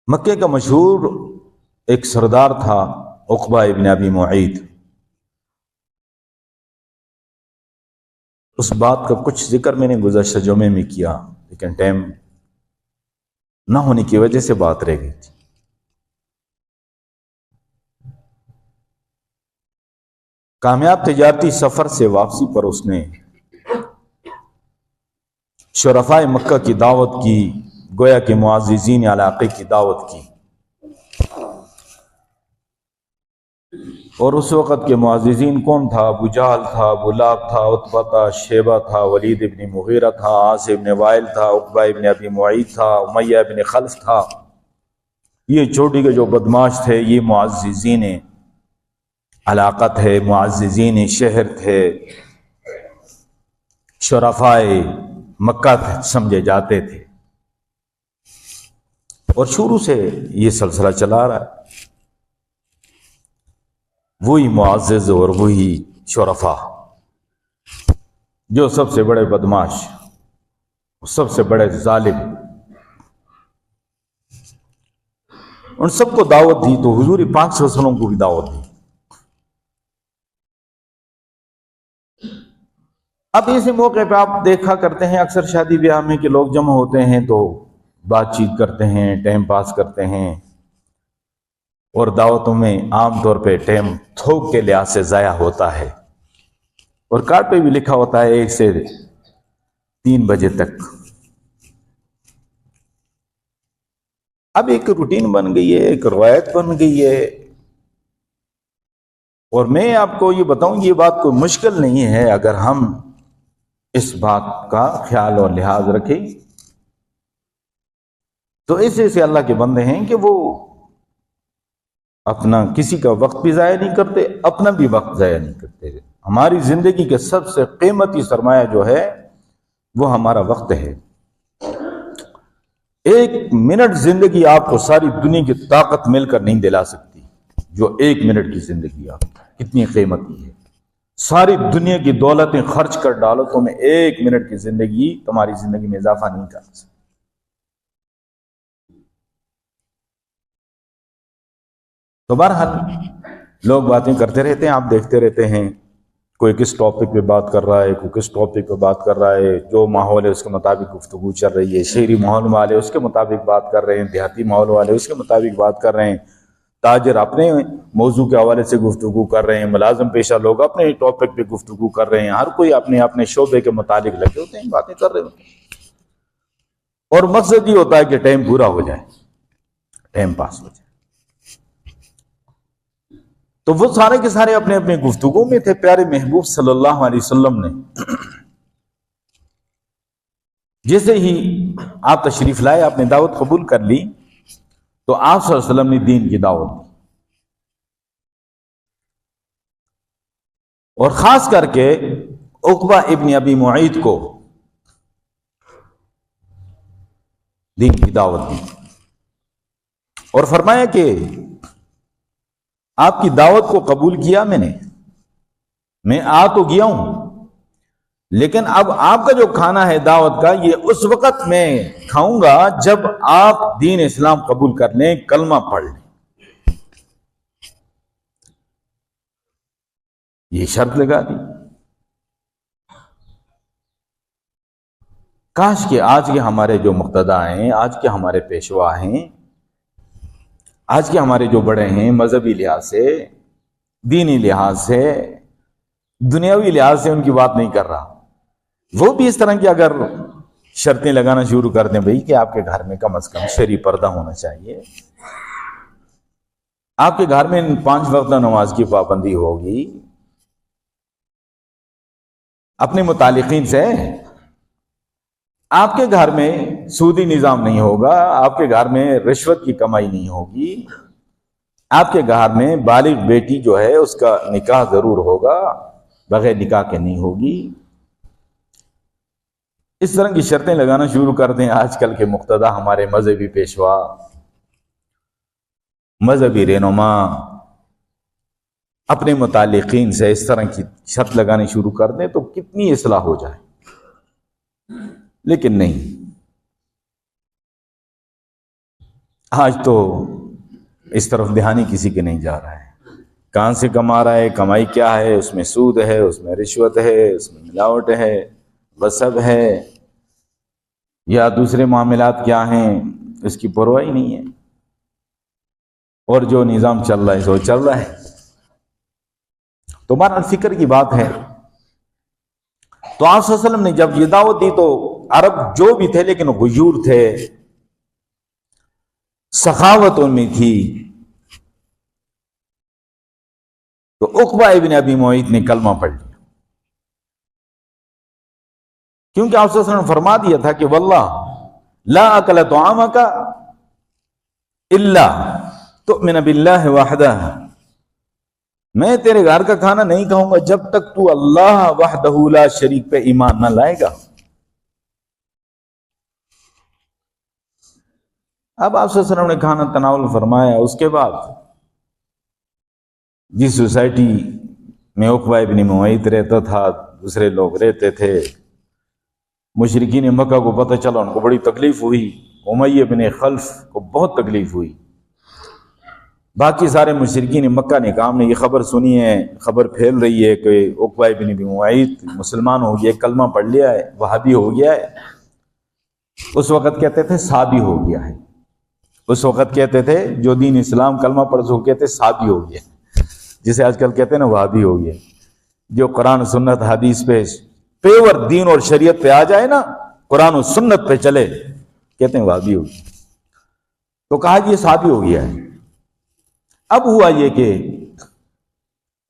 مکے کا مشہور ایک سردار تھا عقبہ ابن ابی معیط. اس بات کا کچھ ذکر میں نے گزشتہ جمعے میں کیا، لیکن ٹائم نہ ہونے کی وجہ سے بات رہ گئی تھی. کامیاب تجارتی سفر سے واپسی پر اس نے شرفائے مکہ کی دعوت کی، گویا کہ معززین علاقے کی دعوت کی. اور اس وقت کے معززین کون تھا؟ ابو جہل تھا، ابو لہب تھا، عتبہ تھا، شیبہ تھا، ولید ابن مغیرہ تھا، عاص ابن وائل تھا، عقبہ ابن ابی معیط تھا، امیہ ابن خلف تھا. یہ چھوٹی کے جو بدماش تھے یہ معززین علاقہ تھے، معززین شہر تھے، شرفائے مکہ سمجھے جاتے تھے. اور شروع سے یہ سلسلہ چلا رہا ہے. وہی معزز اور وہی شرفا جو سب سے بڑے بدماش، سب سے بڑے ظالم، ان سب کو دعوت دی تو حضور پاک صلی اللہ علیہ وسلم کو بھی دعوت دی. اب اسی موقع پہ آپ دیکھا کرتے ہیں اکثر شادی بیاہ میں کہ لوگ جمع ہوتے ہیں تو بات چیت کرتے ہیں، ٹائم پاس کرتے ہیں، اور دعوتوں میں عام طور پہ ٹائم تھوک کے لحاظ سے ضائع ہوتا ہے، اور کارڈ پہ بھی لکھا ہوتا ہے 1 سے 3 بجے تک. اب ایک روٹین بن گئی ہے، ایک روایت بن گئی ہے. اور میں آپ کو یہ بتاؤں یہ بات کوئی مشکل نہیں ہے اگر ہم اس بات کا خیال اور لحاظ رکھیں. تو ایسے سے اللہ کے بندے ہیں کہ وہ اپنا کسی کا وقت بھی ضائع نہیں کرتے، اپنا بھی وقت ضائع نہیں کرتے. ہماری زندگی کے سب سے قیمتی سرمایہ جو ہے وہ ہمارا وقت ہے. 1 منٹ زندگی آپ کو ساری دنیا کی طاقت مل کر نہیں دلا سکتی. جو 1 منٹ کی زندگی آپ کتنی قیمتی ہے. ساری دنیا کی دولتیں خرچ کر ڈالو تو میں 1 منٹ کی زندگی تمہاری زندگی میں اضافہ نہیں کر سکتی. تو بہرحال لوگ باتیں کرتے رہتے ہیں، آپ دیکھتے رہتے ہیں کوئی کس ٹاپک پہ بات کر رہا ہے، کوئی کس ٹاپک پہ بات کر رہا ہے. جو ماحول ہے اس کے مطابق گفتگو چل رہی ہے. شہری ماحول والے اس کے مطابق بات کر رہے ہیں، دیہاتی ماحول والے اس کے مطابق بات کر رہے ہیں، تاجر اپنے موضوع کے حوالے سے گفتگو کر رہے ہیں، ملازم پیشہ لوگ اپنے ٹاپک پہ گفتگو کر رہے ہیں. ہر کوئی اپنے اپنے شعبے کے متعلق لگے ہوتے ہیں، باتیں کر رہے ہوتے ہیں. اور مقصد یہ ہوتا ہے کہ ٹائم پورا ہو جائے، ٹائم پاس ہو جائے. تو وہ سارے کے سارے اپنے اپنے گفتگو میں تھے. پیارے محبوب صلی اللہ علیہ وسلم نے جیسے ہی آپ تشریف لائے، آپ نے دعوت قبول کر لی، تو آپ صلی اللہ علیہ وسلم نے دین کی دعوت دی. اور خاص کر کے عقبہ ابن ابی معیط کو دین کی دعوت دی، اور فرمایا کہ آپ کی دعوت کو قبول کیا میں آ تو گیا ہوں، لیکن اب آپ کا جو کھانا ہے دعوت کا یہ اس وقت میں کھاؤں گا جب آپ دین اسلام قبول کر لیں، کلمہ پڑھ لیں. یہ شرط لگا دی. کاش کہ آج کے ہمارے جو مقتدی ہیں، آج کے ہمارے پیشوا ہیں، آج کے ہمارے جو بڑے ہیں، مذہبی لحاظ سے، دینی لحاظ سے، دنیاوی لحاظ سے ان کی بات نہیں کر رہا، وہ بھی اس طرح کی اگر شرطیں لگانا شروع کر دیں بھئی کہ آپ کے گھر میں کم از کم شرعی پردہ ہونا چاہیے، آپ کے گھر میں 5 وقت نماز کی پابندی ہوگی، اپنے متعلقین سے آپ کے گھر میں سودی نظام نہیں ہوگا، آپ کے گھر میں رشوت کی کمائی نہیں ہوگی، آپ کے گھر میں بالغ بیٹی جو ہے اس کا نکاح ضرور ہوگا، بغیر نکاح کے نہیں ہوگی. اس طرح کی شرطیں لگانا شروع کر دیں آج کل کے مقتدی، ہمارے مذہبی پیشوا، مذہبی رہنما اپنے متعلقین سے اس طرح کی شرط لگانی شروع کر دیں تو کتنی اصلاح ہو جائے. لیکن نہیں، آج تو اس طرف دھیان ہی کسی کے نہیں جا رہا ہے، کہاں سے کما رہا ہے، کمائی کیا ہے، اس میں سود ہے، اس میں رشوت ہے، اس میں ملاوٹ ہے، غصب ہے، یا دوسرے معاملات کیا ہیں، اس کی پرواہ ہی نہیں ہے، اور جو نظام چل رہا ہے سو چل رہا ہے۔ تو بہرحال فکر کی بات ہے۔ تو آپ صلی اللہ علیہ وسلم نے جب یہ دعوت دی تو عرب جو بھی تھے لیکن غیور تھے، سخاوت ان میں تھی، تو عقبہ ابن ابی معیط نے کلمہ پڑھ لیا، کیونکہ آپ صلی اللہ علیہ وسلم نے فرما دیا تھا کہ واللہ لا اکل طعامک الا تؤمن باللہ وحدہ، میں تیرے گھر کا کھانا نہیں کھاؤں گا جب تک تو اللہ وحدہ لا شریک پہ ایمان نہ لائے گا۔ اب آپ صلی اللہ علیہ وسلم نے کھانا تناول فرمایا، اس کے بعد جس سوسائٹی میں عقبہ ابن معیط رہتا تھا، دوسرے لوگ رہتے تھے، مشرکین مکہ کو پتہ چلا، ان کو بڑی تکلیف ہوئی، امیہ بن خلف کو بہت تکلیف ہوئی، باقی سارے مشرکین مکہ نے کہا ہم نے یہ خبر سنی ہے، خبر پھیل رہی ہے کہ عقبہ ابن ابی معیط مسلمان ہو گیا، کلمہ پڑھ لیا ہے، وہابی ہو گیا ہے۔ اس وقت کہتے تھے صابی ہو گیا ہے، اس وقت کہتے تھے جو دین اسلام کلمہ پڑھ سو کہتے صابی ہو گیا، جسے آج کل کہتے ہیں نا وہابی ہو گیا۔ جو قرآن سنت حدیث پہ پیور دین اور شریعت پہ آ جائے نا، قرآن و سنت پہ چلے، کہتے ہیں وہابی ہو گیا۔ تو کہا یہ صابی ہو گیا ہے۔ اب ہوا یہ کہ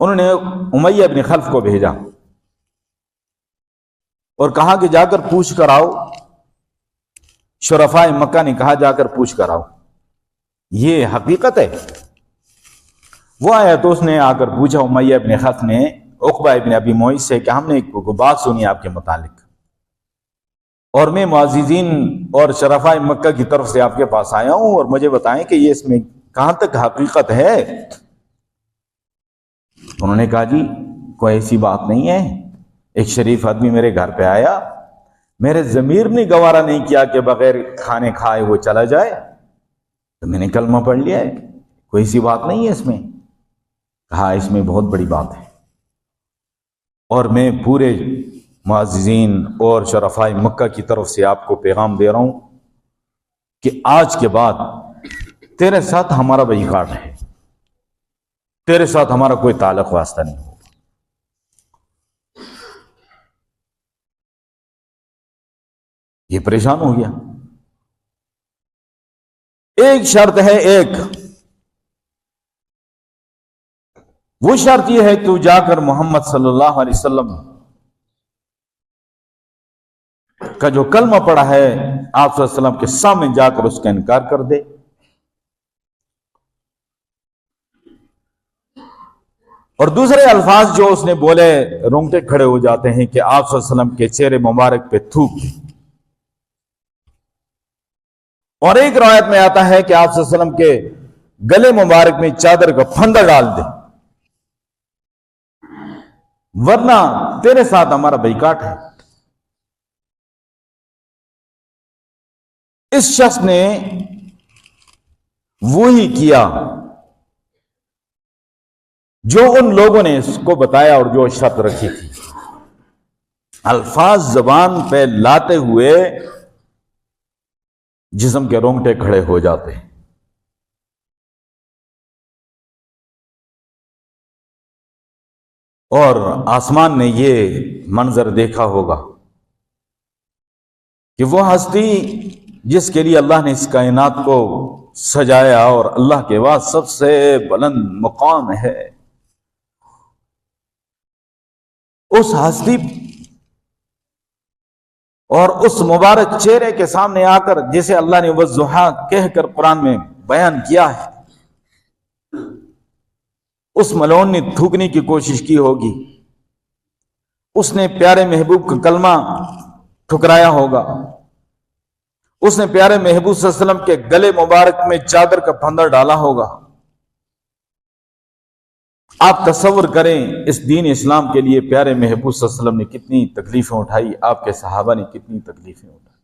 انہوں نے امیہ بن خلف کو بھیجا اور کہا کہ جا کر پوچھ کر آؤ، شرفاء مکہ نے کہا جا کر پوچھ کر آؤ، یہ حقیقت ہے۔ وہ آیا تو اس نے آ کر پوچھا امیہ بن خلف نے عقبہ ابن ابی معیط سے کہ ہم نے ایک بات سنی آپ کے متعلق، اور میں معززین اور شرفاء مکہ کی طرف سے آپ کے پاس آیا ہوں، اور مجھے بتائیں کہ یہ اس میں کہاں تک حقیقت ہے۔ انہوں نے کہا جی کوئی ایسی بات نہیں ہے، ایک شریف آدمی میرے گھر پہ آیا، میرے ضمیر نے گوارا نہیں کیا کہ بغیر کھانے کھائے وہ چلا جائے، تو میں نے کلمہ پڑھ لیا ہے، کوئی ایسی بات نہیں ہے اس میں۔ کہا اس میں بہت بڑی بات ہے، اور میں پورے معززین اور شرفاء مکہ کی طرف سے آپ کو پیغام دے رہا ہوں کہ آج کے بعد تیرے ساتھ ہمارا بائیکاٹ ہے، تیرے ساتھ ہمارا کوئی تعلق واسطہ نہیں ہوگا۔ یہ پریشان ہو گیا۔ ایک شرط ہے، ایک وہ شرط یہ ہے کہ تو جا کر محمد صلی اللہ علیہ وسلم کا جو کلمہ پڑھا ہے آپ صلی اللہ علیہ وسلم کے سامنے جا کر اس کا انکار کر دے، اور دوسرے الفاظ جو اس نے بولے رونگٹے کھڑے ہو جاتے ہیں کہ آپ صلی اللہ علیہ وسلم کے چہرے مبارک پہ تھوک دے، اور ایک روایت میں آتا ہے کہ آپ صلی اللہ علیہ وسلم کے گلے مبارک میں چادر کا پھندا ڈال دے، ورنہ تیرے ساتھ ہمارا بائیکاٹ ہے۔ اس شخص نے وہی کیا جو ان لوگوں نے اس کو بتایا اور جو شرط رکھی تھی، الفاظ زبان پہ لاتے ہوئے جسم کے رونگٹے کھڑے ہو جاتے ہیں۔ اور آسمان نے یہ منظر دیکھا ہوگا کہ وہ ہستی جس کے لیے اللہ نے اس کائنات کو سجایا اور اللہ کے بعد سب سے بلند مقام ہے، اس ہستی اور اس مبارک چہرے کے سامنے آ کر جسے اللہ نے والضحیٰ کہہ کر قرآن میں بیان کیا ہے، اس ملعون نے تھوکنے کی کوشش کی ہوگی، اس نے پیارے محبوب کا کلمہ ٹھکرایا ہوگا، اس نے پیارے محبوب صلی اللہ علیہ وسلم کے گلے مبارک میں چادر کا پھندا ڈالا ہوگا۔ آپ تصور کریں اس دین اسلام کے لیے پیارے محبوب صلی اللہ علیہ وسلم نے کتنی تکلیفیں اٹھائی، آپ کے صحابہ نے کتنی تکلیفیں اٹھائی۔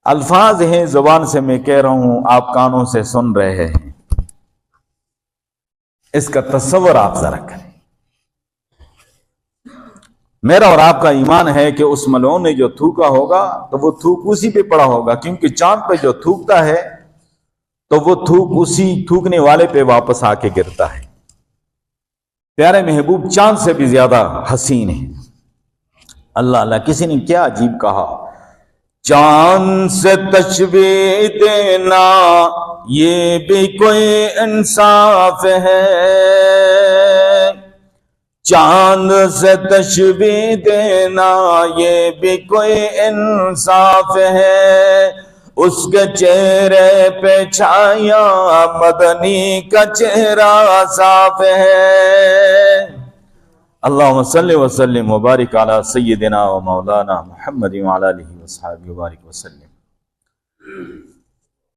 الفاظ ہیں زبان سے میں کہہ رہا ہوں، آپ کانوں سے سن رہے ہیں، اس کا تصور آپ ذرا کریں۔ میرا اور آپ کا ایمان ہے کہ اس ملعون نے جو تھوکا ہوگا تو وہ تھوک اسی پہ پڑا ہوگا، کیونکہ چاند پہ جو تھوکتا ہے تو وہ تھوک اسی تھوکنے والے پہ واپس آ کے گرتا ہے۔ پیارے محبوب چاند سے بھی زیادہ حسین ہے۔ اللہ اللہ، کسی نے کیا عجیب کہا، چاند سے تشبیہ دینا یہ بھی کوئی انصاف ہے، چاند سے تشبیہ دینا یہ بھی کوئی انصاف ہے، اس کے چہرے پہ چھایا مدنی کا چہرہ صاف ہے۔ اللہم صلی وسلم وبارک علی سیدنا و مولانا محمد وعلی آلہ وصحبہ وبارک وسلم۔